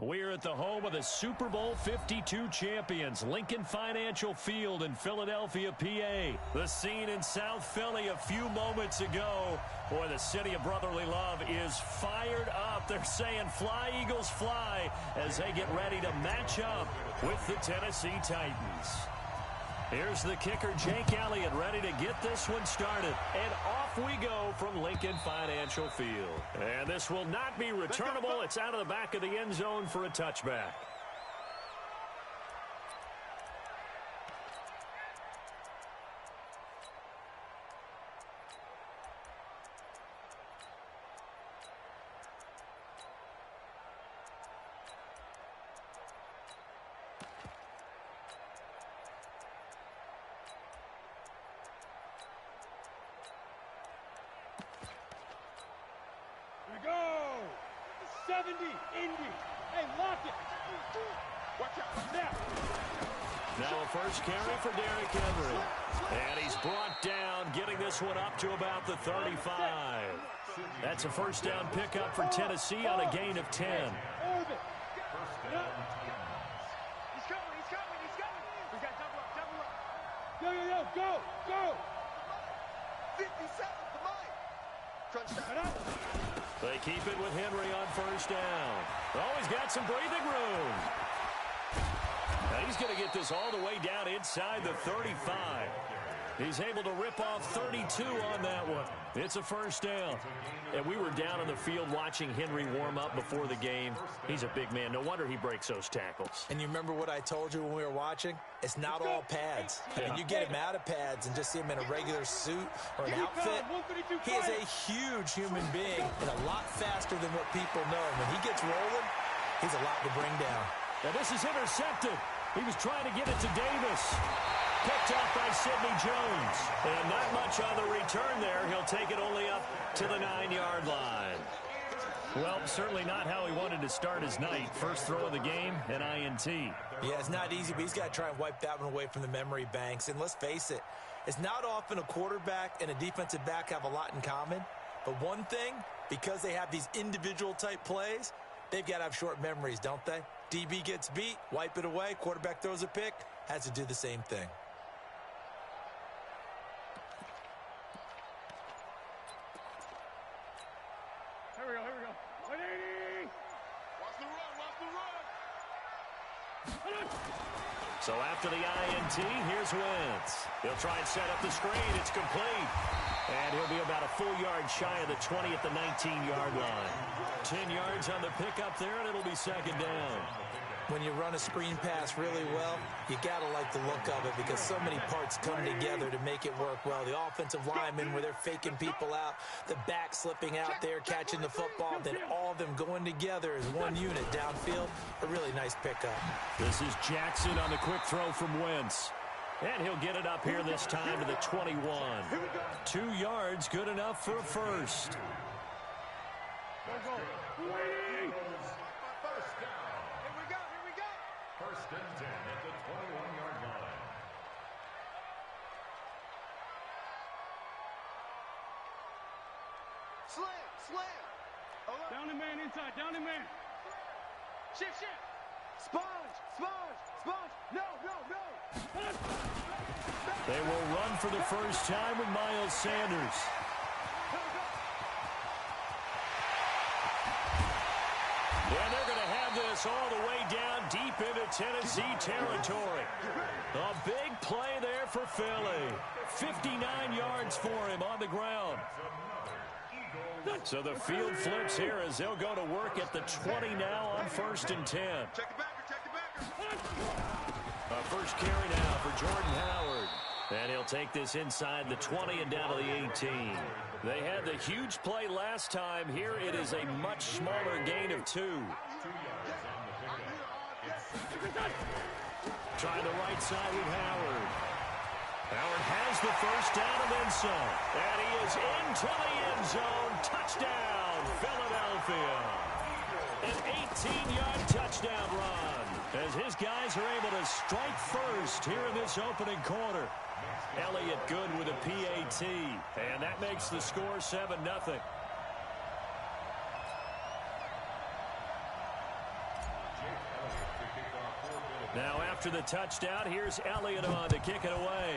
We're at the home of the Super Bowl 52 champions, Lincoln Financial Field in Philadelphia, PA. The scene in South Philly a few moments ago. Boy, the city of brotherly love is fired up. They're saying, "Fly, Eagles, fly," as they get ready to match up with the Tennessee Titans. Here's the kicker, Jake Elliott, ready to get this one started. And off we go from Lincoln Financial Field. And this will not be returnable. It's out of the back of the end zone for a touchback. Here we go! 70, Indy. Hey, lock it. Watch out. Now a first carry for Derrick Henry. And he's brought down, getting this one up to about the 35. That's a first down pickup for Tennessee on a gain of 10. He's coming. He's got double up. Go. 57, come on. Crunch down. They keep it with Henry on first down. Oh, he's got some breathing room. Now he's going to get this all the way down inside the 35. He's able to rip off 32 on that one. It's a first down. And we were down on the field watching Henry warm up before the game. He's a big man. No wonder he breaks those tackles. And you remember what I told you when we were watching? It's not all pads. I mean, you get him out of pads and just see him in a regular suit or an outfit. He is a huge human being and a lot faster than what people know. And when he gets rolling, he's a lot to bring down. Now this is intercepted. He was trying to get it to Davis. Picked off by Sidney Jones. And not much on the return there. He'll take it only up to the 9-yard line. Well, certainly not how he wanted to start his night. First throw of the game, an INT. Yeah, it's not easy, but he's got to try and wipe that one away from the memory banks. And let's face it, it's not often a quarterback and a defensive back have a lot in common. But one thing, because they have these individual type plays, they've got to have short memories, don't they? DB gets beat, wipe it away, quarterback throws a pick, has to do the same thing. Here we go. 180. Watch the run. So after the INT, here's Wentz. He'll try and set up the screen. It's complete. And he'll be about a full yard shy of the 20 at the 19-yard line. 10 yards on the pickup there, and it'll be second down. When you run a screen pass really well, you got to like the look of it because so many parts come together to make it work well. The offensive linemen where they're faking people out, the back slipping out there, catching the football, then all of them going together as one unit downfield. A really nice pickup. This is Jackson on the quick throw from Wentz. And he'll get it up here this time to the 21. 2 yards, good enough for a first. First and 10 at the 21-yard line. Slam. Down the man inside. Shift. Sponge. No. They will run for the first time with Miles Sanders. And they're going to have this all the way down deep into Tennessee territory. A big play there for Philly. 59 yards for him on the ground. So the field flips here as they'll go to work at the 20 now on first and 10. Check the backer. A first carry now for Jordan Howard. And he'll take this inside the 20 and down to the 18. They had the huge play last time. Here it is a much smaller gain of 2. 2 yards on the pickup. Trying the right side with Howard. Howard has the first down and then some. And he is into the end zone. Touchdown, Philadelphia. An 18-yard touchdown run as his guys are able to strike first here in this opening quarter. Elliott good with a PAT, and that makes the score 7-0. Now after the touchdown, here's Elliott on to kick it away.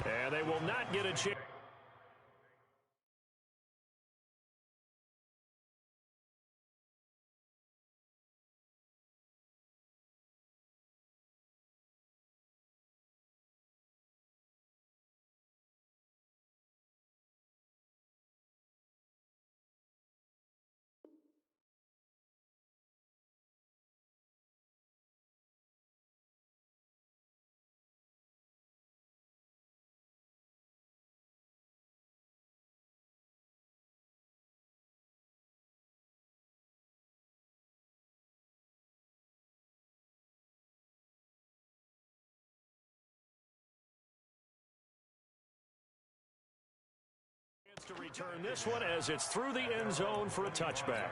And they will not get a chance. To return this one as it's through the end zone for a touchback.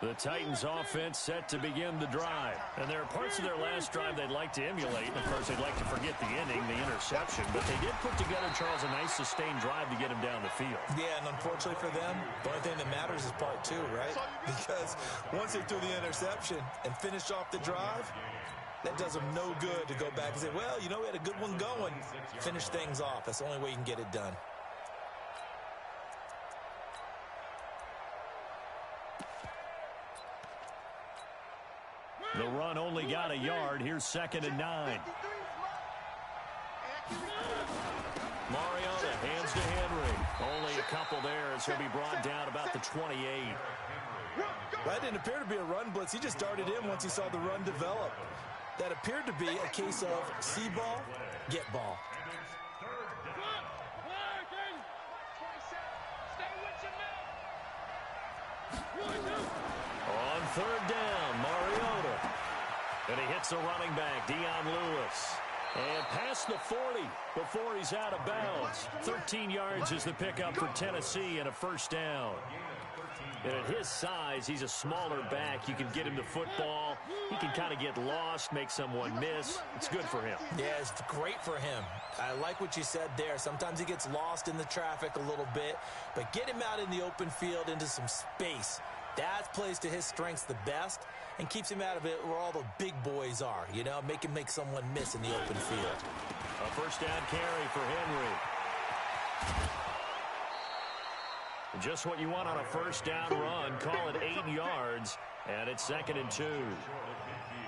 The Titans offense set to begin the drive. And there are parts of their last drive they'd like to emulate. And, of course, they'd like to forget the ending, the interception. But they did put together, Charles, a nice sustained drive to get him down the field. Yeah, and unfortunately for them, the only thing that matters is part two, right? Because once they threw the interception and finished off the drive, that does them no good to go back and say, well, you know, we had a good one going. Finish things off. That's the only way you can get it done. The run only got a yard. Here's 2nd and 9. Mariota hands to Henry. Only a couple there as he'll be brought down about the 28. That didn't appear to be a run blitz. He just darted in once he saw the run develop. That appeared to be a case of see ball, get ball. On 3rd down, Mariota. And he hits the running back, Dion Lewis. And past the 40 before he's out of bounds. 13 yards is the pickup for Tennessee and a 1st down. And at his size, he's a smaller back. You can get him the football. He can kind of get lost, make someone miss. It's good for him. Yeah, it's great for him. I like what you said there. Sometimes he gets lost in the traffic a little bit. But get him out in the open field into some space. That plays to his strengths the best and keeps him out of it where all the big boys are. You know, make him make someone miss in the open field. A 1st down carry for Henry. Just what you want on a 1st down run. Call it 8 yards, and it's 2nd and 2.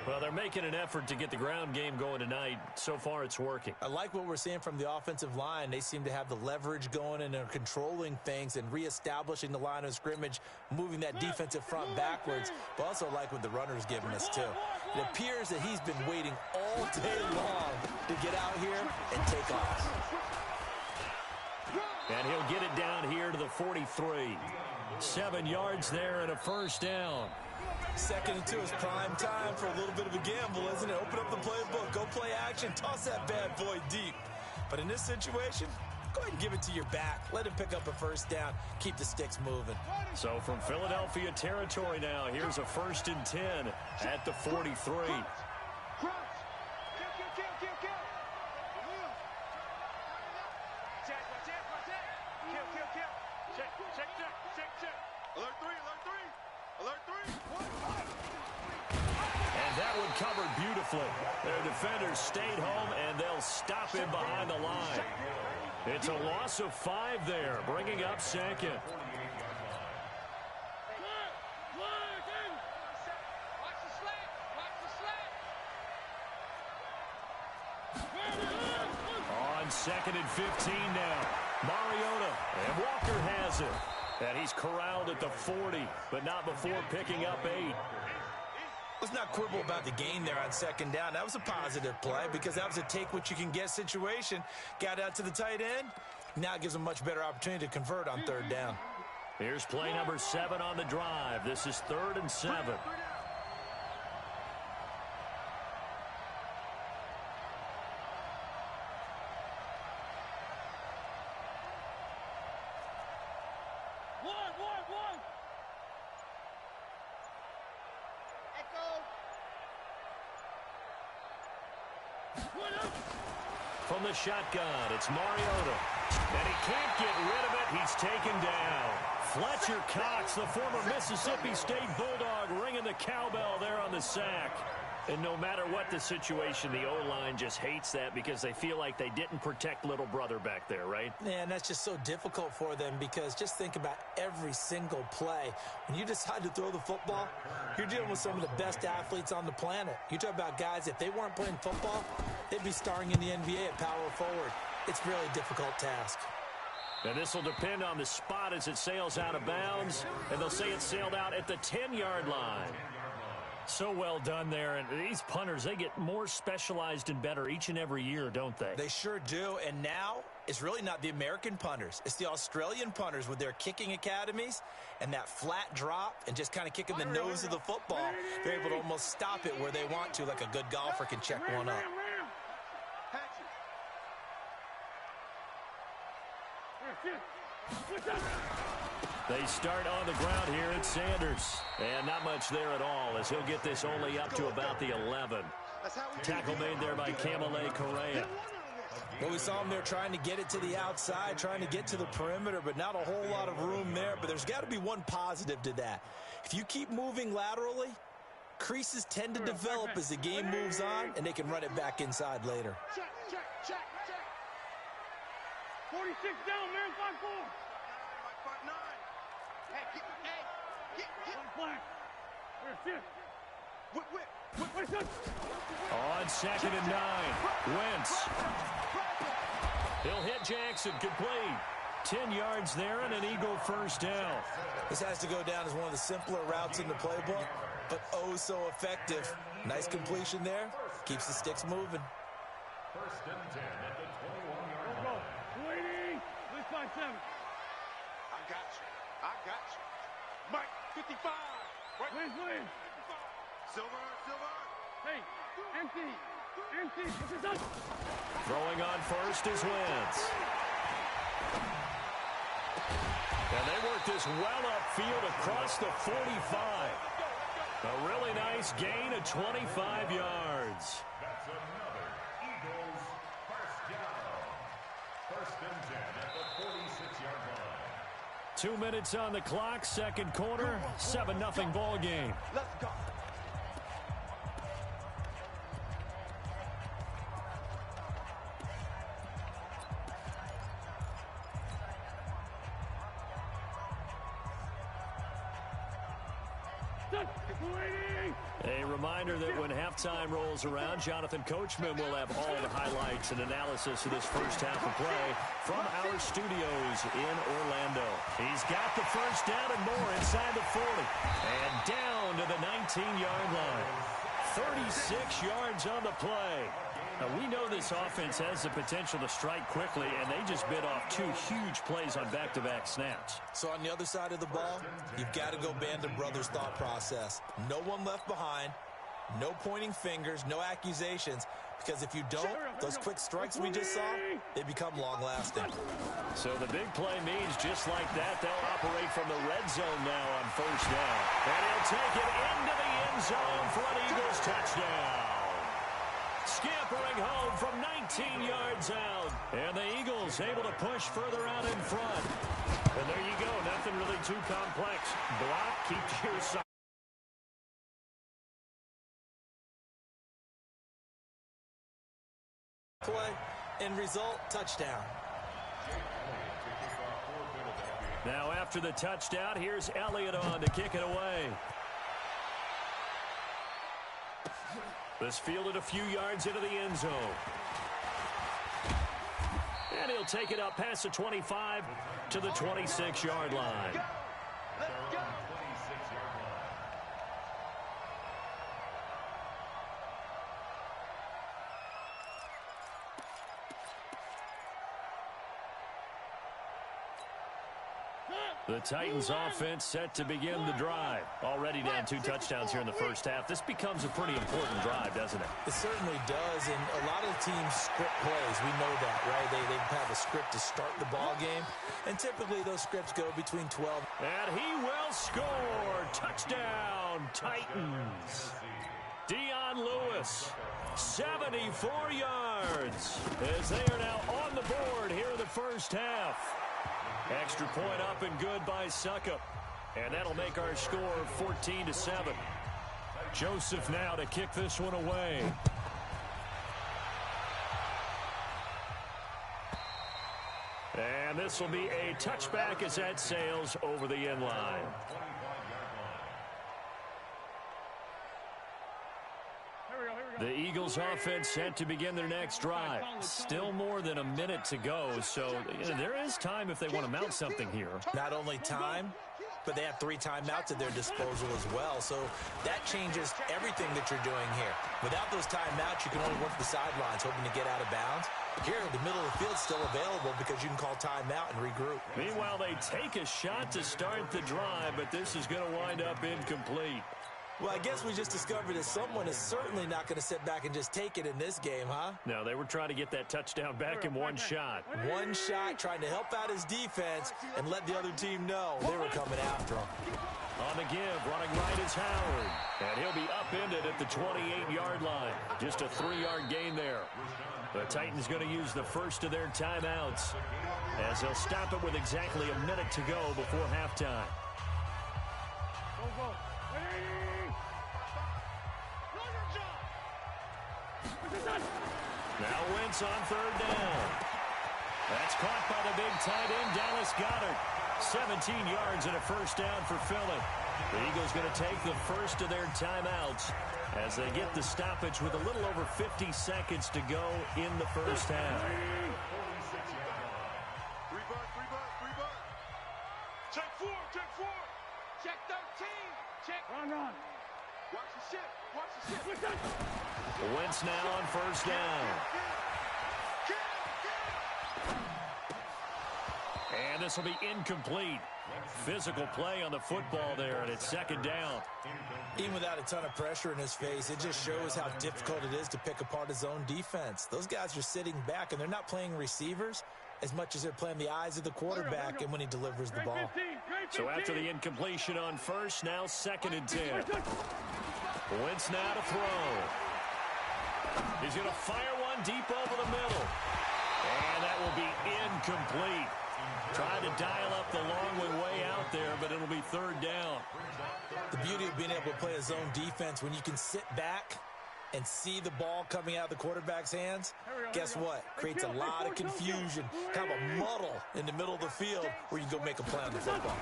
Well, they're making an effort to get the ground game going tonight. So far, it's working. I like what we're seeing from the offensive line. They seem to have the leverage going, and they're controlling things and reestablishing the line of scrimmage, moving that defensive front backwards. But also like what the runner's giving us, too. It appears that he's been waiting all day long to get out here and take off. And he'll get it down here to the 43. 7 yards there and a 1st down. 2nd and 2 is prime time for a little bit of a gamble, isn't it? Open up the playbook, go play action, toss that bad boy deep. But in this situation, go ahead and give it to your back. Let him pick up a 1st down, keep the sticks moving. So from Philadelphia territory now, here's a 1st and 10 at the 43. And that one covered beautifully. Their defenders stayed home, and they'll stop him behind the line. It's a loss of 5 there, bringing up 2nd. On 2nd and 15 now. Mariota, and Walker has it. And he's corralled at the 40, but not before picking up 8. Let's not quibble about the gain there on 2nd down. That was a positive play because that was a take-what-you-can-get situation. Got out to the tight end. Now it gives them a much better opportunity to convert on 3rd down. Here's play number 7 on the drive. This is 3rd and 7. One. From the shotgun, it's Mariota. And he can't get rid of it. He's taken down. Fletcher Cox, the former Mississippi State Bulldog, ringing the cowbell there on the sack. And no matter what the situation, the O-line just hates that because they feel like they didn't protect little brother back there, right? Man, that's just so difficult for them because just think about every single play. When you decide to throw the football, you're dealing with some of the best athletes on the planet. You talk about guys, if they weren't playing football, they'd be starring in the NBA at power forward. It's really a difficult task. And this will depend on the spot as it sails out of bounds. And they'll say it sailed out at the 10-yard line. So well done there. And these punters, they get more specialized and better each and every year, don't they? They sure do. And now it's really not the American punters. It's the Australian punters with their kicking academies and that flat drop and just kind of kicking the nose of the football. They're able to almost stop it where they want to, like a good golfer can check one up. They start on the ground here at Sanders. And not much there at all as he'll get this only up to about the 11. Tackle made there by Kamale Correa. Well, we saw him there trying to get it to the outside, trying to get to the perimeter, but not a whole lot of room there. But there's got to be one positive to that. If you keep moving laterally, creases tend to develop as the game moves on, and they can run it back inside later. Check. 46 down, man. 5-4. Get. One flag. Where's Whip. On 2nd and 9. Wentz. He'll hit Jackson. Complete. 10 yards there and an Eagle first down. This has to go down as one of the simpler routes in the playbook, but oh so effective. Nice completion there. Keeps the sticks moving. First and 10 at the 21-yard line. 280. Let's find 7. I got you. Mike, 55. Right. Wins. Silver. Hey, empty. This is us. Throwing on first is Wentz. And they work this well upfield across the 45. A really nice gain of 25 yards. That's another Eagles first down. First and 10 at the 46-yard line. 2 minutes on the clock, second quarter, 7-0 ball game. Let's go. A reminder that when halftime rolls around, Jonathan Coachman will have all the highlights and analysis of this first half of play from our studios in Orlando. He's got the first down and more inside the 40. And down to the 19-yard line. 36 yards on the play. Now, we know this offense has the potential to strike quickly, and they just bit off 2 huge plays on back-to-back snaps. So on the other side of the ball, you've got to go Band of Brothers thought process. No one left behind, no pointing fingers, no accusations, because if you don't, those quick strikes we just saw, they become long-lasting. So the big play means just like that, they'll operate from the red zone now on first down. And he'll take it into the end zone for an Eagles touchdown. Scampering home from 19 yards out. And the Eagles able to push further out in front. And there you go. Nothing really too complex. Block, keep your side. Play, end result, touchdown. Now after the touchdown, here's Elliott on to kick it away. This fielded a few yards into the end zone. And he'll take it up past the 25 to the 26-yard line. Let's go. The Titans offense set to begin the drive. Already down 2 touchdowns here in the first half. This becomes a pretty important drive, doesn't it? It certainly does, and a lot of teams script plays. We know that, right? They have a script to start the ball game, and typically those scripts go between 12. And he will score. Touchdown, Titans. Dion Lewis, 74 yards, as they are now on the board here in the first half. Extra point up and good by Succop. And that'll make our score 14-7. Joseph now to kick this one away. And this will be a touchback as that sails over the end line. The Eagles offense set to begin their next drive. Still more than a minute to go, so there is time if they want to mount something here. Not only time, but they have 3 timeouts at their disposal as well, so that changes everything that you're doing here. Without those timeouts, you can only work the sidelines, hoping to get out of bounds. Here, the middle of the field's still available because you can call timeout and regroup. Meanwhile, they take a shot to start the drive, but this is going to wind up incomplete. Well, I guess we just discovered that someone is certainly not going to sit back and just take it in this game, huh? No, they were trying to get that touchdown back in one shot. One shot, trying to help out his defense and let the other team know they were coming after him. On the give, running right is Howard. And he'll be upended at the 28-yard line. Just a 3-yard gain there. The Titans going to use the first of their timeouts, as they'll stop it with exactly a minute to go before halftime. Go, go. Ready? Now Wentz on 3rd down. That's caught by the big tight end, Dallas Goedert. 17 yards and a first down for Philly. The Eagles going to take the first of their timeouts as they get the stoppage with a little over 50 seconds to go in the first half. 3 bucks. Check 4. Check 13. Check. Run. Watch the shit. Wentz now on 1st down. And this will be incomplete. Physical play on the football there, and it's 2nd down. Even without a ton of pressure in his face, it just shows how difficult it is to pick apart his own defense. Those guys are sitting back, and they're not playing receivers as much as they're playing the eyes of the quarterback and when he delivers the ball. So after the incompletion on 1st, now 2nd and 10. Wentz now to throw. He's going to fire one deep over the middle. And that will be incomplete. Trying to dial up the long way out there, but it'll be 3rd down. The beauty of being able to play a zone defense, when you can sit back and see the ball coming out of the quarterback's hands, guess what? Creates a lot of confusion, kind of a muddle in the middle of the field where you go make a play on the football.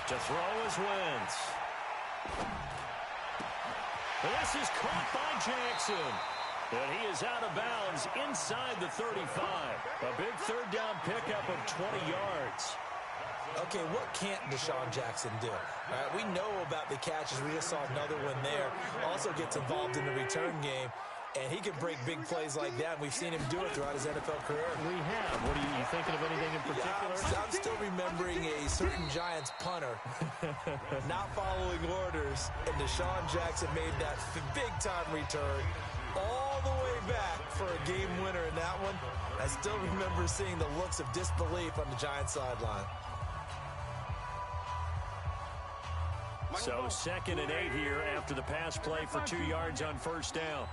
To throw is Wentz. This is caught by Jackson. And he is out of bounds inside the 35. A big 3rd down pickup of 20 yards. Okay, what can't Deshaun Jackson do? We know about the catches. We just saw another one there. Also gets involved in the return game, and he can break big plays like that. We've seen him do it throughout his NFL career. We have. What are you thinking of anything in particular? Yeah, I'm still remembering a certain Giants punter not following orders, and Deshaun Jackson made that big-time return all the way back for a game winner in that one. I still remember seeing the looks of disbelief on the Giants sideline. So 2nd and 8 here after the pass play for 2 yards on 1st down.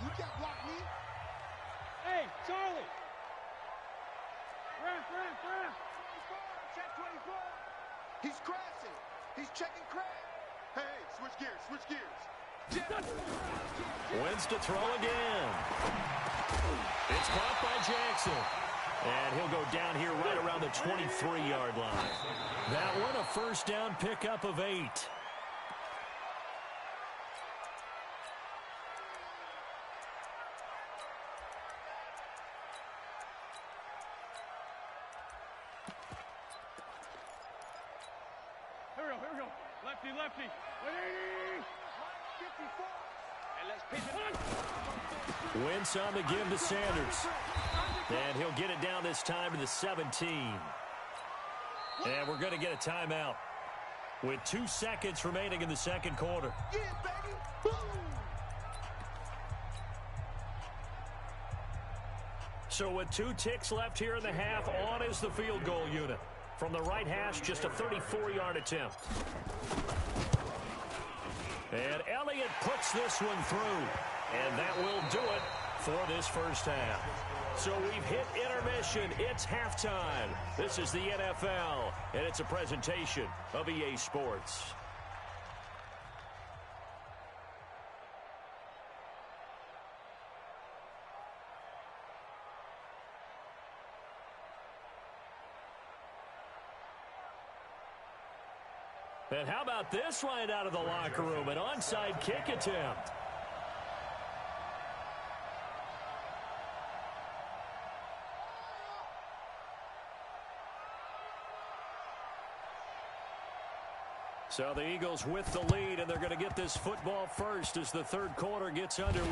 Hey, Charlie. Ref. Check 24. He's crashing. He's checking crash. Hey, switch gears. Wentz to throw again. It's caught by Jackson. And he'll go down here right around the 23-yard line. That one a 1st down pickup of 8. Here we go. Lefty. 180. 54. And let's pitch it. Wentz on the give to Sanders. And he'll get it down this time to the 17. And we're going to get a timeout with 2 seconds remaining in the second quarter. Yeah, baby. Boom. So with 2 ticks left here in the half, on is the field goal unit. From the right hash, just a 34-yard attempt. And Elliott puts this one through. And that will do it for this first half. So we've hit intermission. It's halftime. This is the NFL, and it's a presentation of EA Sports. And how about this right out of the locker room? An onside kick attempt. So the Eagles with the lead, and they're going to get this football first as the third quarter gets underway.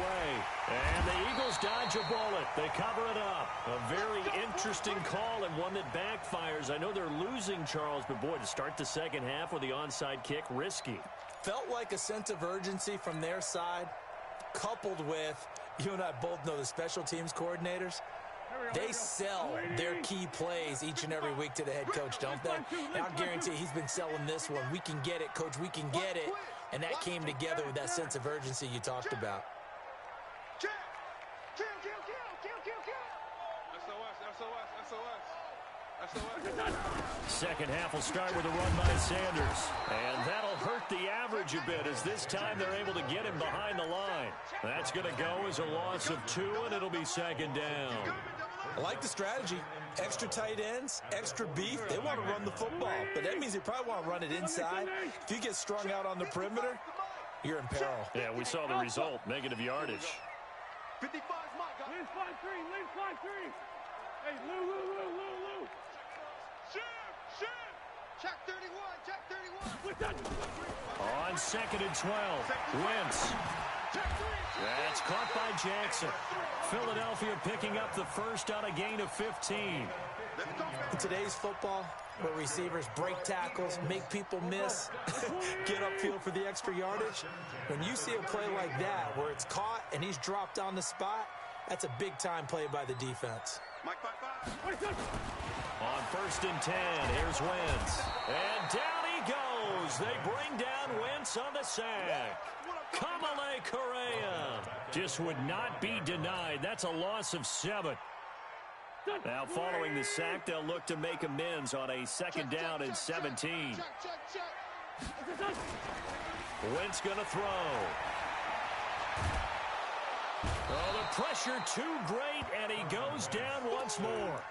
And the Eagles dodge a bullet. They cover it up. A very interesting call and one that backfires. I know they're losing, Charles, but boy, to start the second half with the onside kick, risky. Felt like a sense of urgency from their side, coupled with, you and I both know the special teams coordinators. They sell their key plays each and every week to the head coach, don't they? And I'll guarantee he's been selling this one. We can get it, coach, we can get it. And that came together with that sense of urgency you talked about. Kill. SOS. Second half will start with a run by Sanders. And that'll hurt the average a bit as this time they're able to get him behind the line. That's going to go as a loss of 2, and it'll be second down. I like the strategy. Extra tight ends, extra beef. They want to run the football, but that means they probably want to run it inside. If you get strung out on the perimeter, you're in peril. Yeah, we saw the result, negative yardage. 55's my guy. Lean 5-3. Hey, Lou. Check 31. On 2nd and 12, Wentz. That's caught by Jackson. Philadelphia picking up the first on a gain of 15. In today's football, where receivers break tackles, make people miss, get upfield for the extra yardage, when you see a play like that where it's caught and he's dropped on the spot, that's a big-time play by the defense. Mike 5-5. On 1st and 10, here's Wentz. And down he goes. They bring down Wentz on the sack. Kamale Correa just would not be denied. That's a loss of 7. Now following the sack, they'll look to make amends on a 2nd down and 17. Wentz gonna throw. Oh, the pressure too great, and he goes down once more.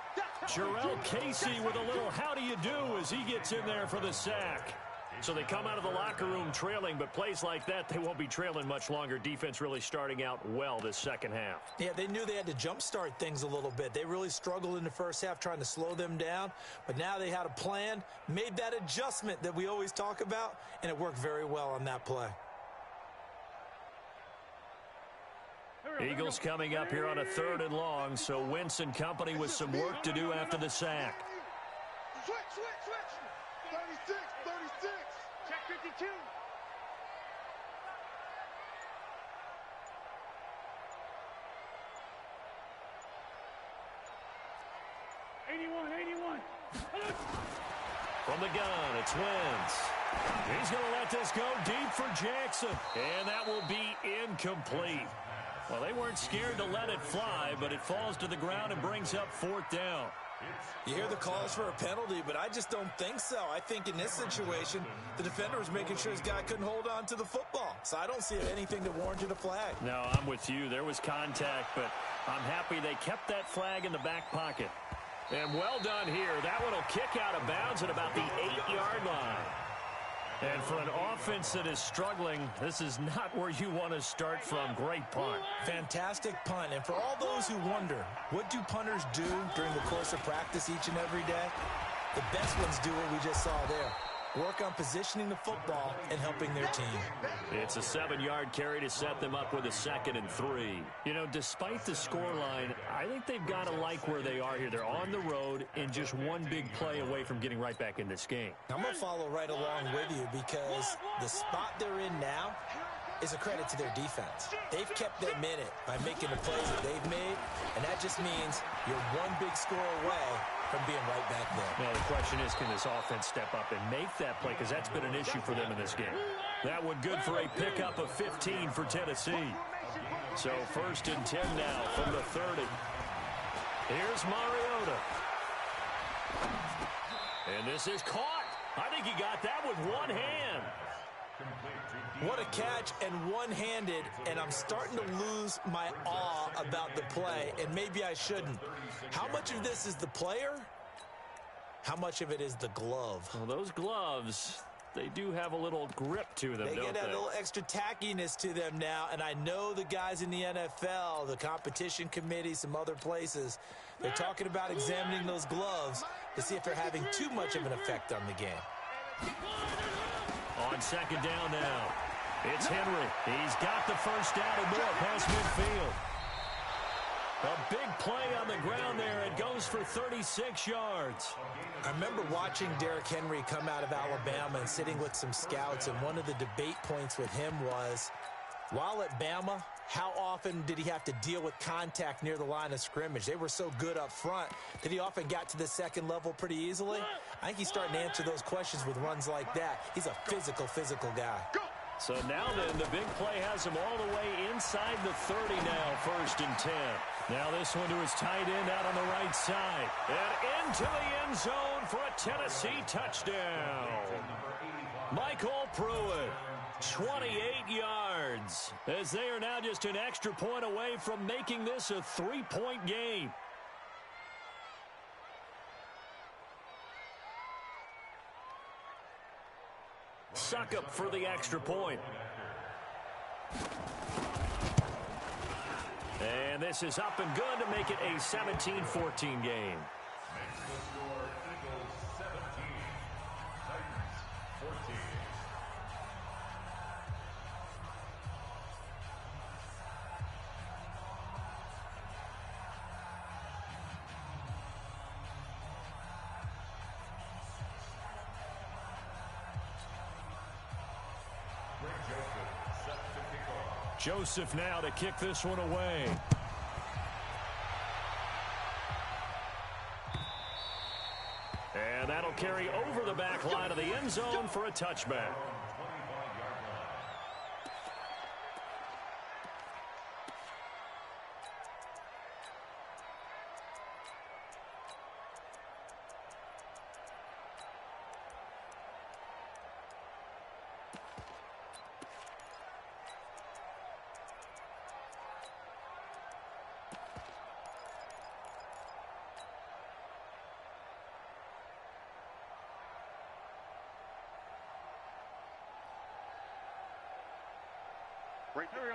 Jarrell Casey with a little how do you do as he gets in there for the sack. So they come out of the locker room trailing, but plays like that, they won't be trailing much longer. Defense really starting out well this second half. Yeah, they knew they had to jumpstart things a little bit. They really struggled in the first half trying to slow them down, but now they had a plan, made that adjustment that we always talk about, and it worked very well on that play. Eagles coming up here on a 3rd and long, so Wentz and company with some work to do after the sack. Switch. 36. Check 52. 81. From the gun, it's Wentz. He's going to let this go deep for Jackson, and that will be incomplete. Well, they weren't scared to let it fly, but it falls to the ground and brings up 4th down. You hear the calls for a penalty, but I just don't think so. I think in this situation, the defender was making sure his guy couldn't hold on to the football. So I don't see anything that warranted a flag. No, I'm with you. There was contact, but I'm happy they kept that flag in the back pocket. And well done here. That one will kick out of bounds at about the 8-yard line. And for an offense that is struggling, this is not where you want to start from. Great punt. Fantastic punt. And for all those who wonder, what do punters do during the course of practice each and every day? The best ones do what we just saw there. work on positioning the football and helping their team. It's a 7-yard carry to set them up with a 2nd and 3. You know, despite the scoreline, I think they've got to like where they are here. They're on the road and just one big play away from getting right back in this game. I'm going to follow right along with you because the spot they're in now is a credit to their defense. They've kept them in it by making the plays that they've made, and that just means you're one big score away from being right back there. Now, the question is, can this offense step up and make that play? Because that's been an issue for them in this game. That one good for a pickup of 15 for Tennessee. So 1st and 10 now from the 30. Here's Mariota. And this is caught. I think he got that with one hand. What a catch, and one-handed, and I'm starting to lose my awe about the play, and maybe I shouldn't. How much of this is the player? How much of it is the glove? Well, those gloves, they do have a little grip to them, They don't get that little extra tackiness to them now, and I know the guys in the NFL, the competition committee, some other places, they're talking about examining those gloves to see if they're having too much of an effect on the game. On 2nd down now, it's Henry. He's got the first down and more past midfield. A big play on the ground there. It goes for 36 yards. I remember watching Derrick Henry come out of Alabama and sitting with some scouts, and one of the debate points with him was, while at Bama, how often did he have to deal with contact near the line of scrimmage? They were so good up front that he often got to the second level pretty easily. I think he's starting to answer those questions with runs like that. He's a physical guy. So now then, the big play has him all the way inside the 30 now, 1st and 10. Now this one to his tight end out on the right side. And into the end zone for a Tennessee touchdown. Michael Pruitt, 28 yards, as they are now just an extra point away from making this a 3-point game. Suckup for the extra point. And this is up and good to make it a 17-14 game. Joseph now to kick this one away. And that'll carry over the back line of the end zone for a touchback.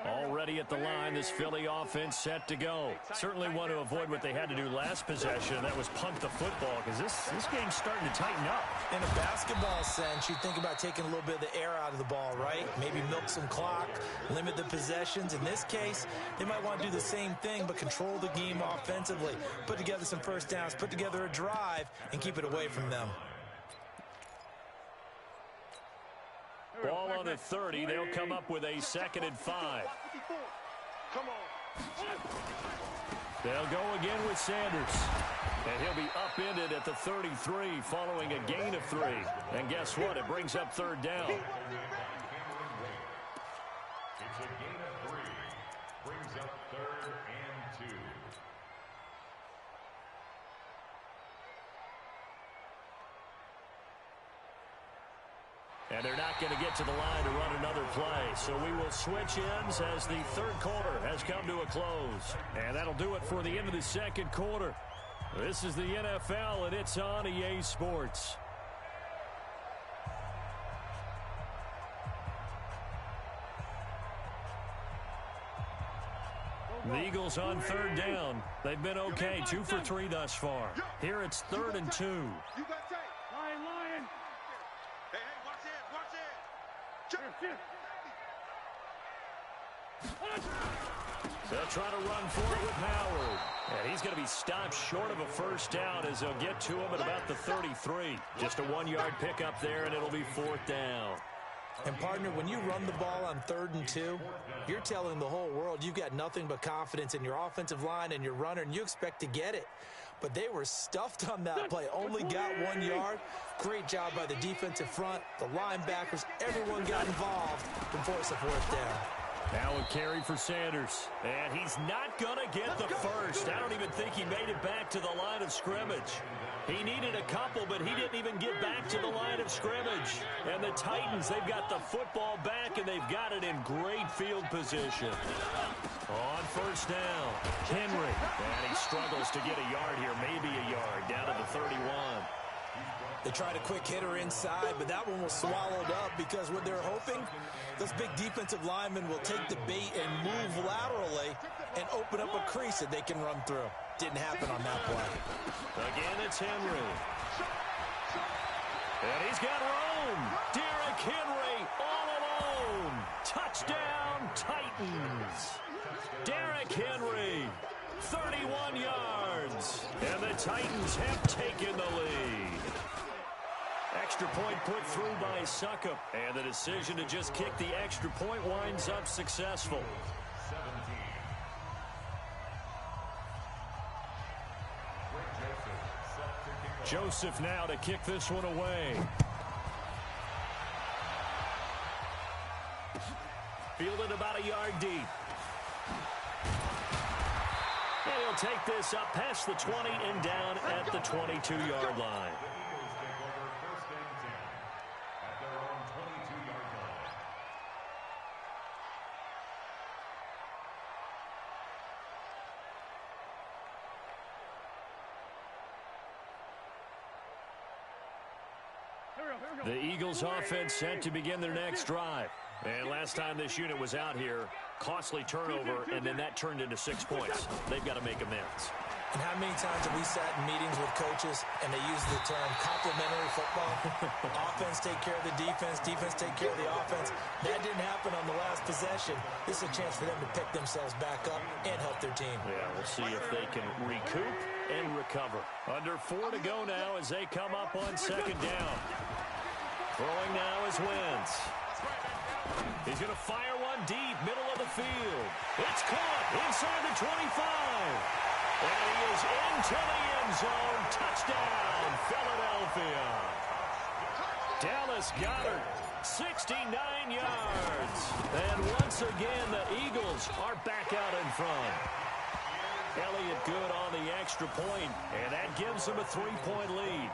Already at the line, this Philly offense set to go. Certainly want to avoid what they had to do last possession. That was punt the football, because this game's starting to tighten up. In a basketball sense, you think about taking a little bit of the air out of the ball, right? Maybe milk some clock, limit the possessions. In this case, they might want to do the same thing, but control the game offensively. Put together some first downs, put together a drive, and keep it away from them. Ball on the 30. They'll come up with a 2nd and 5. Come on. They'll go again with Sanders. And he'll be upended at the 33 following a gain of 3. And guess what? It brings up 3rd down. It's a gain of 3. Brings up 3rd and 2. And they're not going to get to the line to run another play. So we will switch ends as the 3rd quarter has come to a close. And that'll do it for the end of the 2nd quarter. This is the NFL, and it's on EA Sports. The Eagles on 3rd down. They've been okay, 2 for 3 thus far. Here it's 3rd and 2. You got tight. Lion. Hey, They'll try to run for it with Howard. And he's going to be stopped short of a first down as they'll get to him at about the 33. Just a 1-yard pickup there, and it'll be 4th down. And, partner, when you run the ball on 3rd and 2, you're telling the whole world you've got nothing but confidence in your offensive line and your runner, and you expect to get it. But they were stuffed on that play. Only got 1 yard. Great job by the defensive front, the linebackers. Everyone got involved to force a 4th down. Now a carry for Sanders. And he's not going to get the first. I don't even think he made it back to the line of scrimmage. He needed a couple, but he didn't even get back to the line of scrimmage. And the Titans, they've got the football back, and they've got it in great field position. On first down, Henry. And he struggles to get a yard here, maybe a yard, down to the 31. They tried a quick hitter inside, but that one was swallowed up because what they're hoping, those big defensive linemen will take the bait and move laterally and open up a crease that they can run through. Didn't happen on that play. Again, it's Henry. And he's got room. Derrick Henry all alone. Touchdown, Titans. Derrick Henry, 31 yards. And the Titans have taken the lead. Extra point put through by Succop. And the decision to just kick the extra point winds up successful. Joseph now to kick this one away. Fielded about a yard deep. And he'll take this up past the 20 and down at the 22-yard line. The Eagles offense set to begin their next drive. And last time this unit was out here, costly turnover, and then that turned into 6 points. They've got to make amends. And how many times have we sat in meetings with coaches and they use the term complementary football? Offense take care of the defense take care of the offense. That didn't happen on the last possession. This is a chance for them to pick themselves back up and help their team. Yeah, we'll see if they can recoup and recover. Under 4 to go now as they come up on 2nd down. Throwing now is Wentz. He's going to fire one deep, middle of the field. It's caught inside the 25. And he is into the end zone. Touchdown, Philadelphia. Dallas Goedert, 69 yards. And once again, the Eagles are back out in front. Elliott good on the extra point, and that gives them a 3-point lead.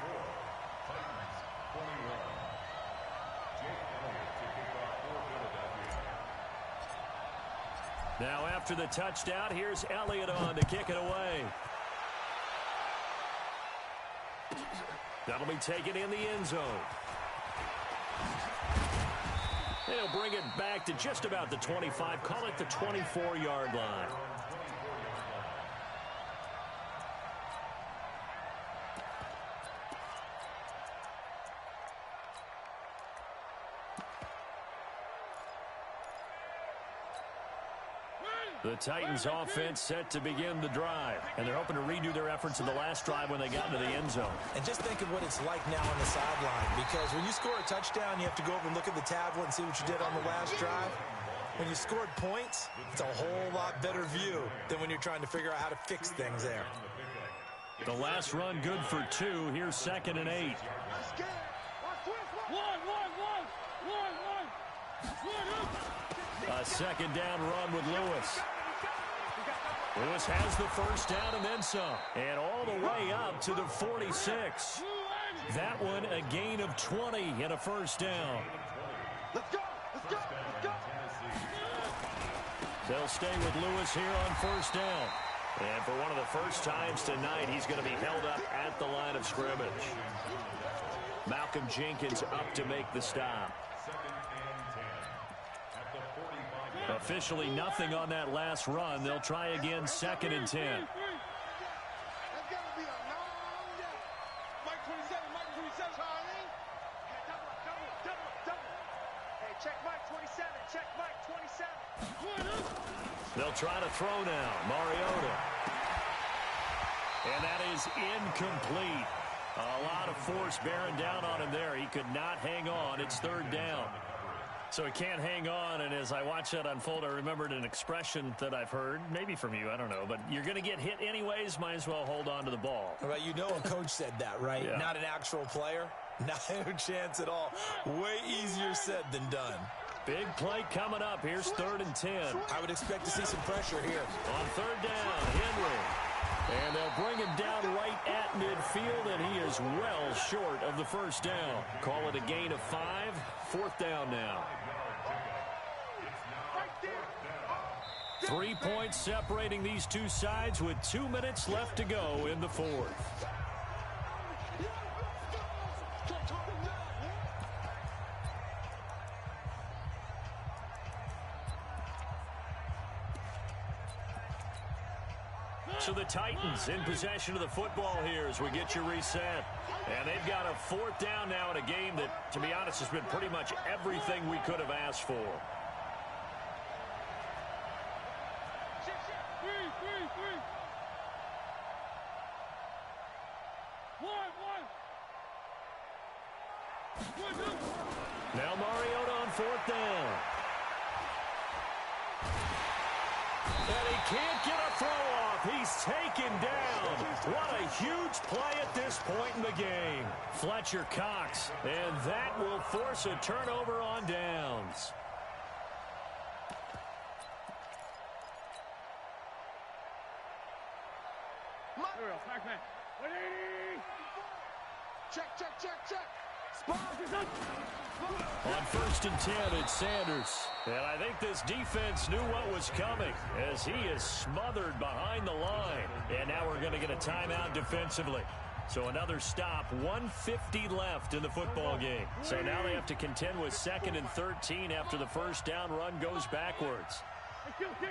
Now after the touchdown, here's Elliott on to kick it away. That'll be taken in the end zone. They'll bring it back to just about the 25. Call it the 24-yard line. The Titans offense set to begin the drive, and they're hoping to redo their efforts in the last drive when they got into the end zone. And just think of what it's like now on the sideline, because when you score a touchdown, you have to go over and look at the tablet and see what you did on the last drive. When you scored points, it's a whole lot better view than when you're trying to figure out how to fix things there. The last run good for 2. Here's 2nd and 8. A 2nd down run with Lewis. Lewis has the first down and then some. And all the way up to the 46. That one a gain of 20 and a first down. Let's go! Let's go! Let's go! They'll stay with Lewis here on first down. And for one of the first times tonight, he's going to be held up at the line of scrimmage. Malcolm Jenkins up to make the stop. Officially nothing on that last run. They'll try again, 2nd and 10. That's got to be a long day. Mike 27, Mike 27. Charlie. Hey, double. Hey, check Mike 27, check Mike 27. They'll trying to throw now. Mariota. And that is incomplete. A lot of force bearing down on him there. He could not hang on. It's third down. So he can't hang on, and as I watch that unfold, I remembered an expression that I've heard, maybe from you, I don't know, but you're going to get hit anyways, might as well hold on to the ball. Well, you know a coach said that, right? Yeah. Not an actual player? Not a chance at all. Way easier said than done. Big play coming up. Here's 3rd and 10. I would expect to see some pressure here. On 3rd down, Henry. And they'll bring him down right at midfield, and he is well short of the first down. Call it a gain of 5. 4th down now. 3 points separating these two sides with 2 minutes left to go in the 4th. So the Titans in possession of the football here as we get you reset. And they've got a 4th down now in a game that, to be honest, has been pretty much everything we could have asked for. Now Mariota on 4th down. And he can't get a throw off. He's taken down. What a huge play at this point in the game. Fletcher Cox. And that will force a turnover on downs. Check. On 1st and 10, it's Sanders. And I think this defense knew what was coming as he is smothered behind the line. And now we're going to get a timeout defensively. So another stop, 1:50 left in the football game. So now they have to contend with 2nd and 13 after the first down run goes backwards. Kill. Don't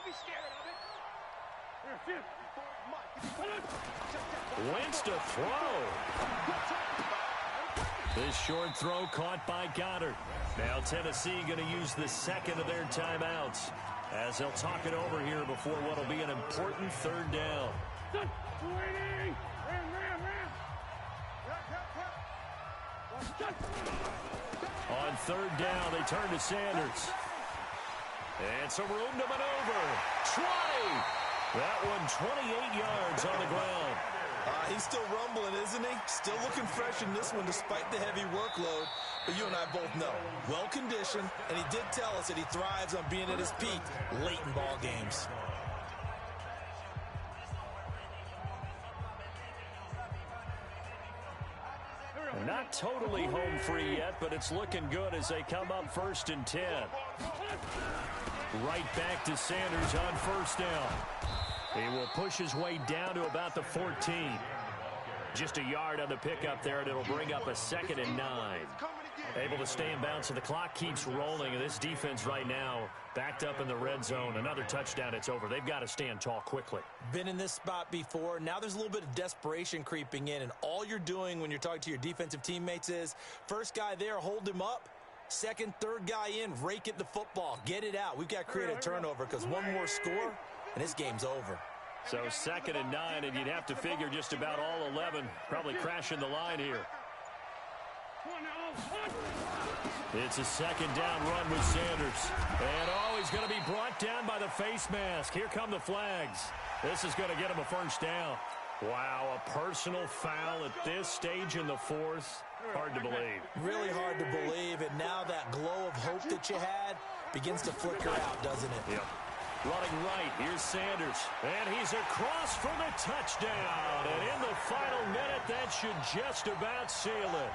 be scared of it. Here. Wentz to throw. This short throw caught by Goddard. Now Tennessee going to use the 2nd of their timeouts as they'll talk it over here before what will be an important 3rd down. On 3rd down, they turn to Sanders. And some room to maneuver. 20. That one 28 yards on the ground. He's still rumbling, isn't he? Still looking fresh in this one despite the heavy workload. But you and I both know, well-conditioned, and he did tell us that he thrives on being at his peak late in ball games. Not totally home free yet, but it's looking good as they come up 1st and 10. Right back to Sanders on 1st down. He will push his way down to about the 14. Just a yard on the pickup there, and it'll bring up a 2nd and 9. Able to stay in bounds, so the clock keeps rolling, and this defense right now backed up in the red zone. Another touchdown, it's over. They've got to stand tall quickly. Been in this spot before. Now there's a little bit of desperation creeping in, and all you're doing when you're talking to your defensive teammates is, first guy there, hold him up. 2nd, 3rd guy in, rake at the football. Get it out. We've got to create a turnover because one more score, and this game's over. So 2nd and 9, and you'd have to figure just about all 11 probably crashing the line here. It's a 2nd down run with Sanders. And he's going to be brought down by the face mask. Here come the flags. This is going to get him a 1st down. Wow, a personal foul at this stage in the 4th. Hard to believe. Really hard to believe, and now that glow of hope that you had begins to flicker out, doesn't it? Yep. Running right, here's Sanders. And he's across for the touchdown. And in the final minute, that should just about seal it.